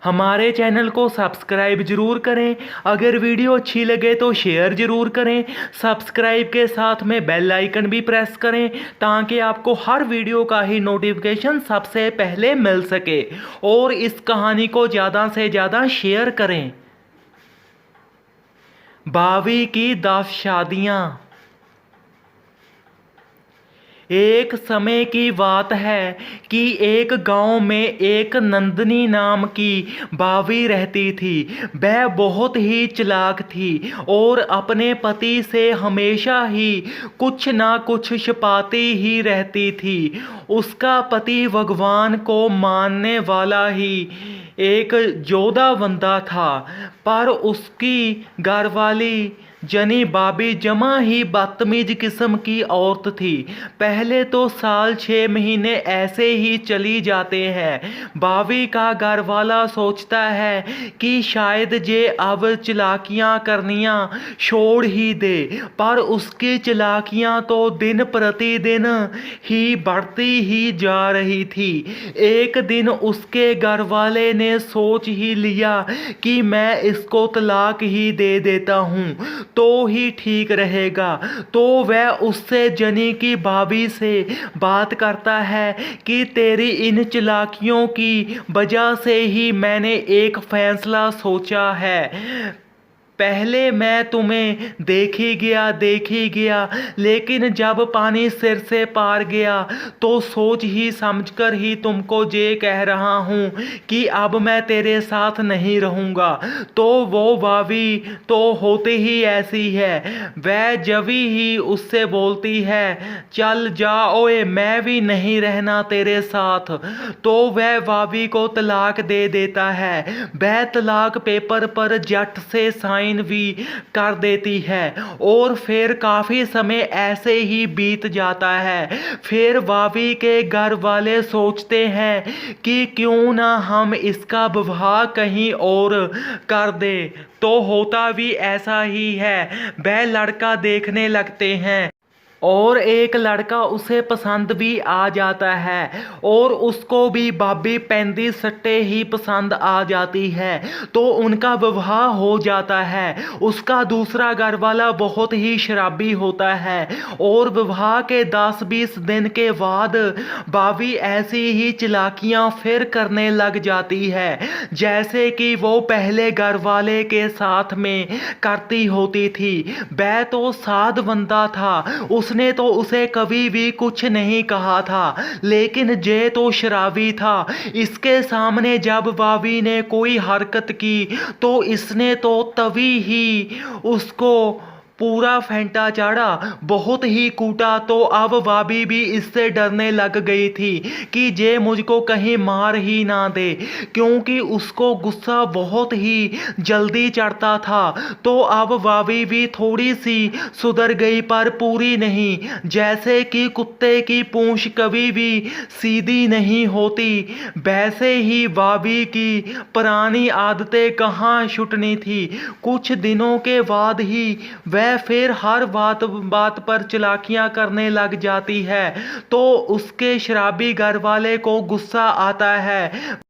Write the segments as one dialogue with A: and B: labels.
A: हमारे चैनल को सब्सक्राइब ज़रूर करें। अगर वीडियो अच्छी लगे तो शेयर ज़रूर करें। सब्सक्राइब के साथ में बेल आइकन भी प्रेस करें ताकि आपको हर वीडियो का ही नोटिफिकेशन सबसे पहले मिल सके। और इस कहानी को ज़्यादा से ज़्यादा शेयर करें। भाभी की 10 शादियाँ। एक समय की बात है कि एक गांव में एक नंदनी नाम की भाभी रहती थी। वह बहुत ही चालाक थी और अपने पति से हमेशा ही कुछ ना कुछ छिपाती ही रहती थी। उसका पति भगवान को मानने वाला ही एक जोधा बंदा था, पर उसकी घरवाली जनी भाभी जमा ही बदतमीज किस्म की औरत थी। पहले तो साल 6 महीने ऐसे ही चली जाते हैं। भाभी का घरवाला सोचता है कि शायद ये अब चालाकियाँ करनियाँ छोड़ ही दे, पर उसकी चालाकियाँ तो दिन प्रतिदिन ही बढ़ती ही जा रही थी। एक दिन उसके घरवाले ने सोच ही लिया कि मैं इसको तलाक ही दे देता हूँ तो ही ठीक रहेगा। तो वह उससे जनी की भाभी से बात करता है कि तेरी इन चालाकियों की वजह से ही मैंने एक फैसला सोचा है। पहले मैं तुम्हें देखी गया, लेकिन जब पानी सिर से पार गया तो सोच ही समझकर ही तुमको ये कह रहा हूँ कि अब मैं तेरे साथ नहीं रहूँगा। तो वो भाभी तो होती ही ऐसी है, वह जब ही उससे बोलती है चल जा ओए, मैं भी नहीं रहना तेरे साथ, तो वह भाभी को तलाक दे देता है। वह तलाक पेपर पर झट से साइन भी कर देती है और फिर काफी समय ऐसे ही बीत जाता है। फिर भाभी के घर वाले सोचते हैं कि क्यों ना हम इसका विवाह कहीं और कर दे। तो होता भी ऐसा ही है। वह लड़का देखने लगते हैं और एक लड़का उसे पसंद भी आ जाता है और उसको भी भाभी पैंदी सट्टे ही पसंद आ जाती है। तो उनका विवाह हो जाता है। उसका दूसरा घरवाला बहुत ही शराबी होता है और विवाह के 10-20 दिन के बाद भाभी ऐसी ही चालाकियां फिर करने लग जाती है जैसे कि वो पहले घरवाले के साथ में करती होती थी। वह तो साध बंदा था, उसने तो उसे कभी भी कुछ नहीं कहा था, लेकिन जे तो शराबी था। इसके सामने जब भाभी ने कोई हरकत की तो इसने तो तभी ही उसको पूरा फेंटा चाड़ा, बहुत ही कूटा। तो अब भाभी भी इससे डरने लग गई थी कि जे मुझको कहीं मार ही ना दे, क्योंकि उसको गुस्सा बहुत ही जल्दी चढ़ता था। तो अब भाभी भी थोड़ी सी सुधर गई, पर पूरी नहीं। जैसे कि कुत्ते की पूंछ कभी भी सीधी नहीं होती, वैसे ही भाभी की पुरानी आदतें कहाँ छूटनी थी। कुछ दिनों के बाद ही वह फिर हर बात पर चालाकियां करने लग जाती है। तो उसके शराबी घरवाले को गुस्सा आता है।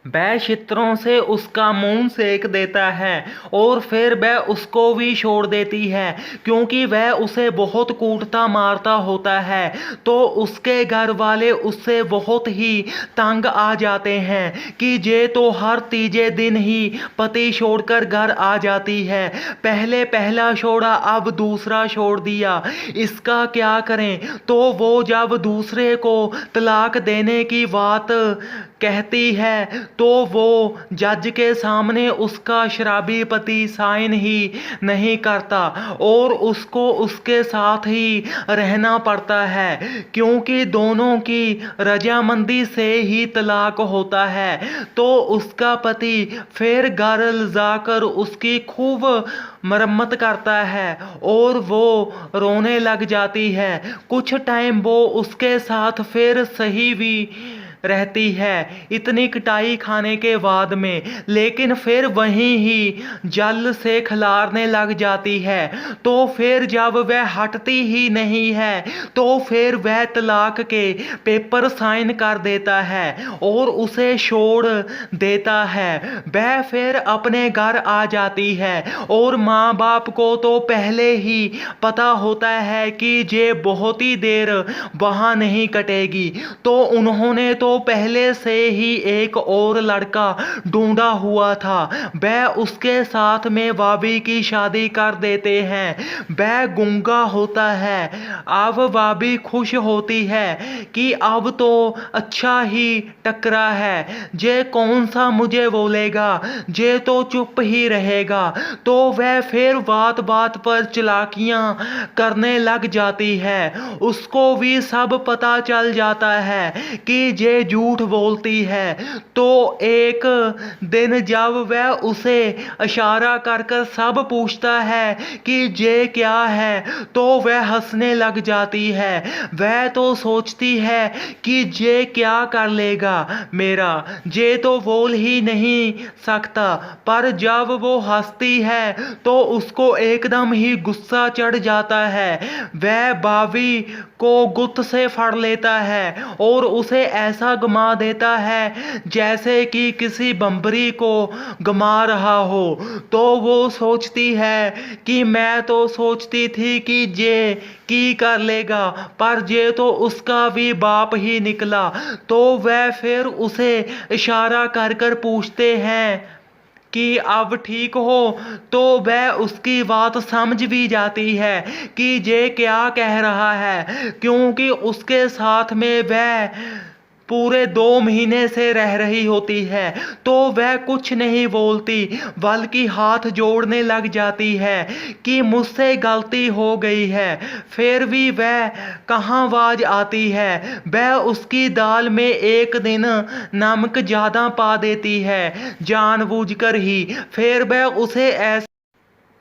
A: वह चित्रों से उसका मुंह सेक देता है और फिर वह उसको भी छोड़ देती है, क्योंकि वह उसे बहुत कूटता मारता होता है। तो उसके घर वाले उससे बहुत ही तंग आ जाते हैं कि ये तो हर तीजे दिन ही पति छोड़कर घर आ जाती है। पहले पहला छोड़ा, अब दूसरा छोड़ दिया, इसका क्या करें। तो वो जब दूसरे को तलाक देने की बात कहती है तो वो जज के सामने उसका शराबी पति साइन ही नहीं करता और उसको उसके साथ ही रहना पड़ता है, क्योंकि दोनों की रजामंदी से ही तलाक होता है। तो उसका पति फिर घर जाकर उसकी खूब मरम्मत करता है और वो रोने लग जाती है। कुछ टाइम वो उसके साथ फिर सही भी रहती है इतनी कटाई खाने के बाद में, लेकिन फिर वहीं ही जल से खिलारने लग जाती है। तो फिर जब वह हटती ही नहीं है तो फिर वह तलाक के पेपर साइन कर देता है और उसे छोड़ देता है। वह फिर अपने घर आ जाती है और माँ बाप को तो पहले ही पता होता है कि ये बहुत ही देर वहाँ नहीं कटेगी, तो उन्होंने तो पहले से ही एक और लड़का ढूंढा हुआ था। वह उसके साथ में भाभी की शादी कर देते हैं। वह गूंगा होता है। अब भाभी खुश होती है कि अब तो अच्छा ही टकरा है, ये कौन सा मुझे बोलेगा, ये तो चुप ही रहेगा। तो वह फिर बात बात पर चालाकियां करने लग जाती है। उसको भी सब पता चल जाता है कि ये झूठ बोलती है। तो एक दिन जब वह उसे इशारा कर कर सब पूछता है कि ये क्या है, तो वह हंसने लग जाती है। वह तो सोचती है कि ये क्या कर लेगा मेरा, ये तो बोल ही नहीं सकता। पर जब वो हंसती है तो उसको एकदम ही गुस्सा चढ़ जाता है। वह भाभी को गुत्त से फड़ लेता है और उसे ऐसा घुमा देता है जैसे कि किसी बम्बरी को घुमा रहा हो। तो वो सोचती है कि मैं तो सोचती थी कि ये की कर लेगा, पर ये तो उसका भी बाप ही निकला। तो वह फिर उसे इशारा कर कर पूछते हैं कि अब ठीक हो। तो वह उसकी बात समझ भी जाती है कि ये क्या कह रहा है, क्योंकि उसके साथ में वह पूरे 2 महीने से रह रही होती है। तो वह कुछ नहीं बोलती बल्कि हाथ जोड़ने लग जाती है कि मुझसे गलती हो गई है। फिर भी वह कहाँ बाज आती है। वह उसकी दाल में एक दिन नमक ज़्यादा पा देती है जानबूझकर ही। फिर वह उसे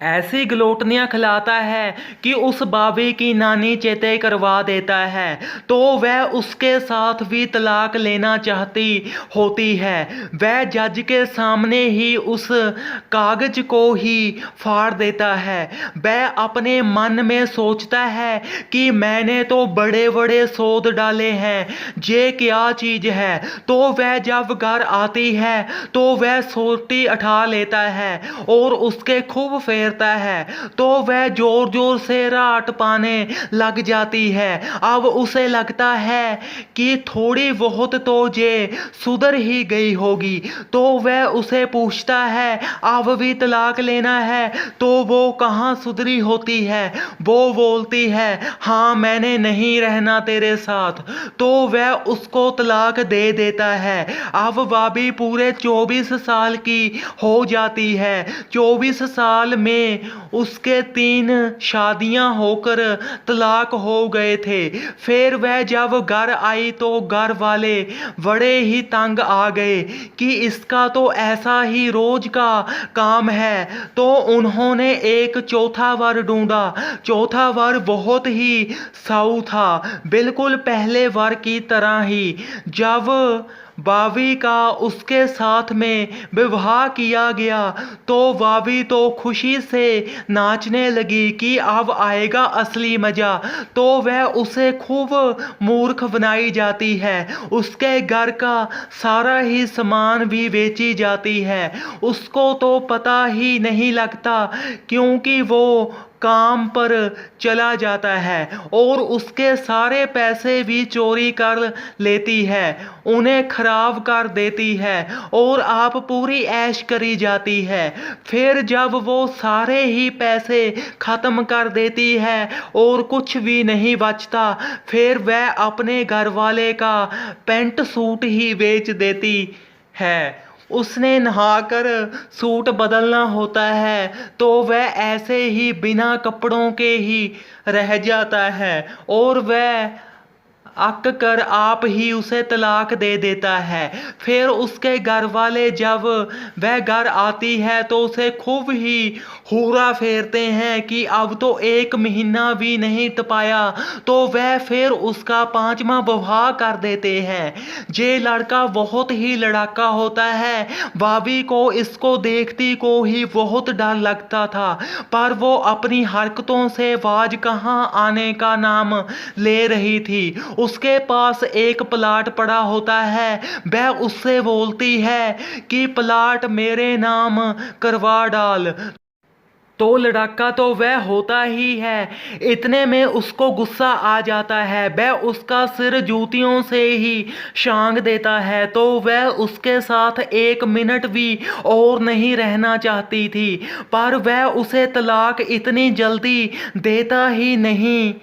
A: ऐसी गलोटनियाँ खिलाता है कि उस बाबी की नानी चेते करवा देता है। तो वह उसके साथ भी तलाक लेना चाहती होती है। वह जज के सामने ही उस कागज को ही फाड़ देता है। वह अपने मन में सोचता है कि मैंने तो बड़े बड़े सोद डाले हैं, ये क्या चीज़ है। तो वह जब घर आती है तो वह सोटी उठा लेता है और उसके खूब फेर है। तो वह जोर जोर से राट पाने लग जाती है। अब उसे लगता है कि थोड़ी बहुत तो ये सुधर ही गई होगी। तो वह उसे पूछता है अब भी तलाक लेना है, तो वो कहाँ सुधरी होती है। वो बोलती है हाँ मैंने नहीं रहना तेरे साथ। तो वह उसको तलाक दे देता है। अब भाभी पूरे 24 साल की हो जाती है। 24 साल में उसके 3 शादियां होकर तलाक हो गए थे। फिर वह जब घर आई तो घर वाले बड़े ही तंग आ गए कि इसका तो ऐसा ही रोज का काम है। तो उन्होंने एक चौथा वर ढूंढा। चौथा वर बहुत ही साऊ था, बिल्कुल पहले वर की तरह ही। जब भाभी का उसके साथ में विवाह किया गया तो भाभी तो खुशी से नाचने लगी कि अब आएगा असली मजा। तो वह उसे खूब मूर्ख बनाई जाती है। उसके घर का सारा ही सामान भी बेची जाती है। उसको तो पता ही नहीं लगता क्योंकि वो काम पर चला जाता है और उसके सारे पैसे भी चोरी कर लेती है, उन्हें खराब कर देती है और आप पूरी ऐश करी जाती है। फिर जब वो सारे ही पैसे खत्म कर देती है और कुछ भी नहीं बचता, फिर वह अपने घर वाले का पैंट सूट ही बेच देती है। उसने नहाकर सूट बदलना होता है तो वह ऐसे ही बिना कपड़ों के ही रह जाता है और वह अक कर आप ही उसे तलाक दे देता है। फिर उसके घर वाले जब वह घर आती है तो उसे खूब ही हूरा फेरते हैं कि अब तो 1 महीना भी नहीं टपाया, तो वह फिर उसका 5वां विवाह कर देते हैं। ये लड़का बहुत ही लड़ाका होता है। भाभी को इसको देखती को ही बहुत डर लगता था, पर वो अपनी हरकतों से बाज कहाँ आने का नाम ले रही थी। उसके पास एक प्लाट पड़ा होता है। वह उससे बोलती है कि प्लाट मेरे नाम करवा डाल। तो लड़ाका तो वह होता ही है। इतने में उसको गुस्सा आ जाता है। वह उसका सिर जूतियों से ही शांग देता है। तो वह उसके साथ 1 मिनट भी और नहीं रहना चाहती थी, पर वह उसे तलाक इतनी जल्दी देता ही नहीं।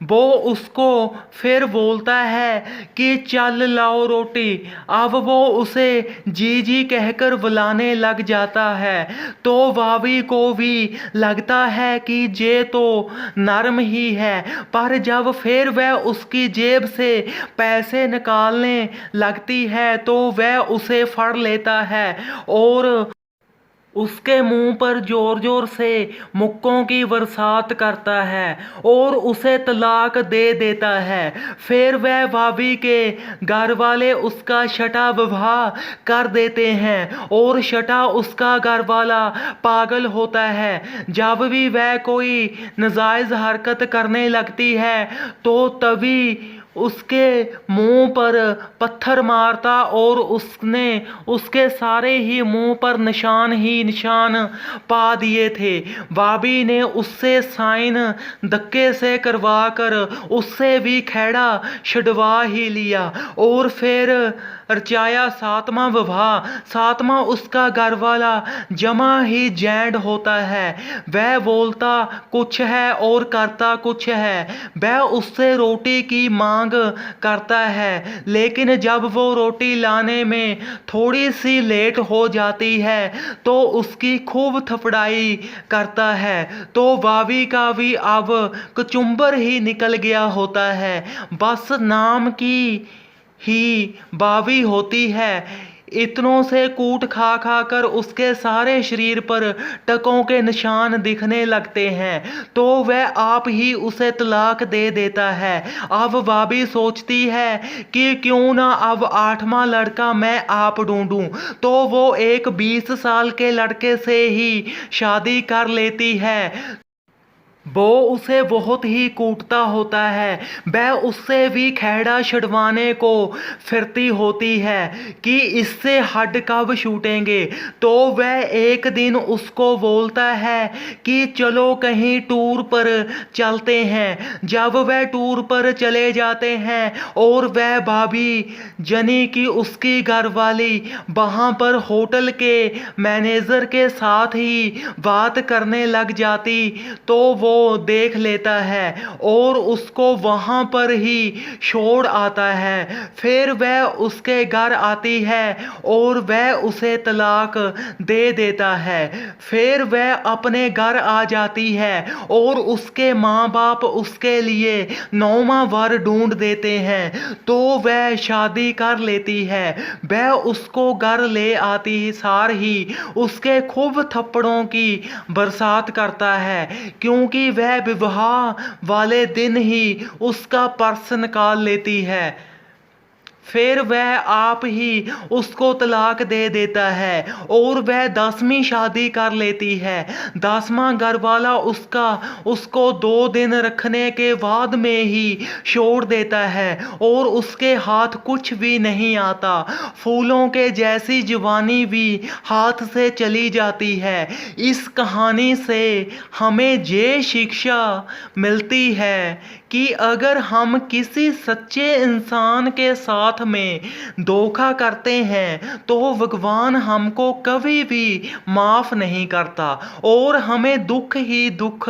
A: वो उसको फिर बोलता है कि चल लाओ रोटी। अब वो उसे जी जी कहकर बुलाने लग जाता है। तो भाभी को भी लगता है कि ये तो नर्म ही है, पर जब फिर वह उसकी जेब से पैसे निकालने लगती है तो वह उसे फड़ लेता है और उसके मुंह पर जोर जोर से मुक्कों की बरसात करता है और उसे तलाक दे देता है। फिर वह भाभी के घर वाले उसका छठा विवाह कर देते हैं और छठा उसका घर वाला पागल होता है। जब भी वह कोई नाजायज हरकत करने लगती है तो तभी उसके मुंह पर पत्थर मारता और उसने उसके सारे ही मुंह पर निशान ही निशान पा दिए थे। भाभी ने उससे साइन धक्के से करवा कर उससे भी खैड़ा छुड़वा ही लिया और फिर रचाया 7वां विवाह। 7वां उसका घरवाला जमा ही जैंड होता है। वह बोलता कुछ है और करता कुछ है। वह उससे रोटी की मांग करता है, लेकिन जब वो रोटी लाने में थोड़ी सी लेट हो जाती है तो उसकी खूब थपड़ाई करता है। तो भाभी का भी अब कचुम्बर ही निकल गया होता है। बस नाम की ही भाभी होती है। इतनों से कूट खा खा कर उसके सारे शरीर पर टकों के निशान दिखने लगते हैं। तो वह आप ही उसे तलाक दे देता है। अब भाभी सोचती है कि क्यों ना अब 8वां लड़का मैं आप ढूंढूं। तो वो एक 20 साल के लड़के से ही शादी कर लेती है। वो उसे बहुत ही कूटता होता है। वह उससे भी खैड़ा छुड़वाने को फिरती होती है कि इससे हड्ड कब छूटेंगे। तो वह एक दिन उसको बोलता है कि चलो कहीं टूर पर चलते हैं। जब वह टूर पर चले जाते हैं और वह भाभी जनी की उसकी घरवाली वहाँ पर होटल के मैनेजर के साथ ही बात करने लग जाती, तो वो देख लेता है और उसको वहां पर ही छोड़ आता है। फिर वह उसके घर आती है और वह उसे तलाक दे देता है। फिर वह अपने घर आ जाती है और उसके माँ बाप उसके लिए 9वां वर ढूंढ देते हैं। तो वह शादी कर लेती है। वह उसको घर ले आती सार ही उसके खूब थप्पड़ों की बरसात करता है, क्योंकि वह विवाह वाले दिन ही उसका पर्स निकाल लेती है। फिर वह आप ही उसको तलाक दे देता है और वह 10वीं शादी कर लेती है। 10वां घरवाला उसको 2 दिन रखने के बाद में ही छोड़ देता है और उसके हाथ कुछ भी नहीं आता। फूलों के जैसी जवानी भी हाथ से चली जाती है। इस कहानी से हमें ये शिक्षा मिलती है कि अगर हम किसी सच्चे इंसान के साथ में धोखा करते हैं तो भगवान हमको कभी भी माफ नहीं करता और हमें दुख ही दुख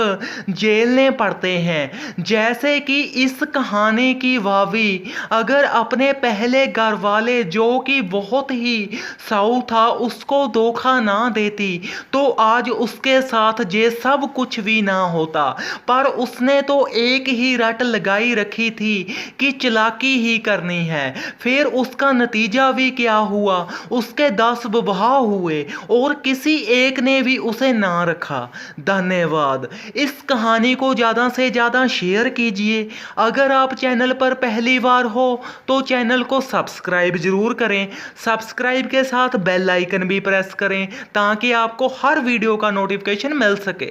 A: झेलने पड़ते हैं। जैसे कि इस कहानी की भाभी अगर अपने पहले घर वाले जो कि बहुत ही साऊ था उसको धोखा ना देती तो आज उसके साथ ये सब कुछ भी ना होता। पर उसने तो एक ही रट लगाई रखी थी कि चालाकी ही करनी है। फिर उसका नतीजा भी क्या हुआ, उसके 10 विवाह हुए और किसी एक ने भी उसे ना रखा। धन्यवाद। इस कहानी को ज़्यादा से ज़्यादा शेयर कीजिए। अगर आप चैनल पर पहली बार हो तो चैनल को सब्सक्राइब ज़रूर करें। सब्सक्राइब के साथ बेल आइकन भी प्रेस करें ताकि आपको हर वीडियो का नोटिफिकेशन मिल सके।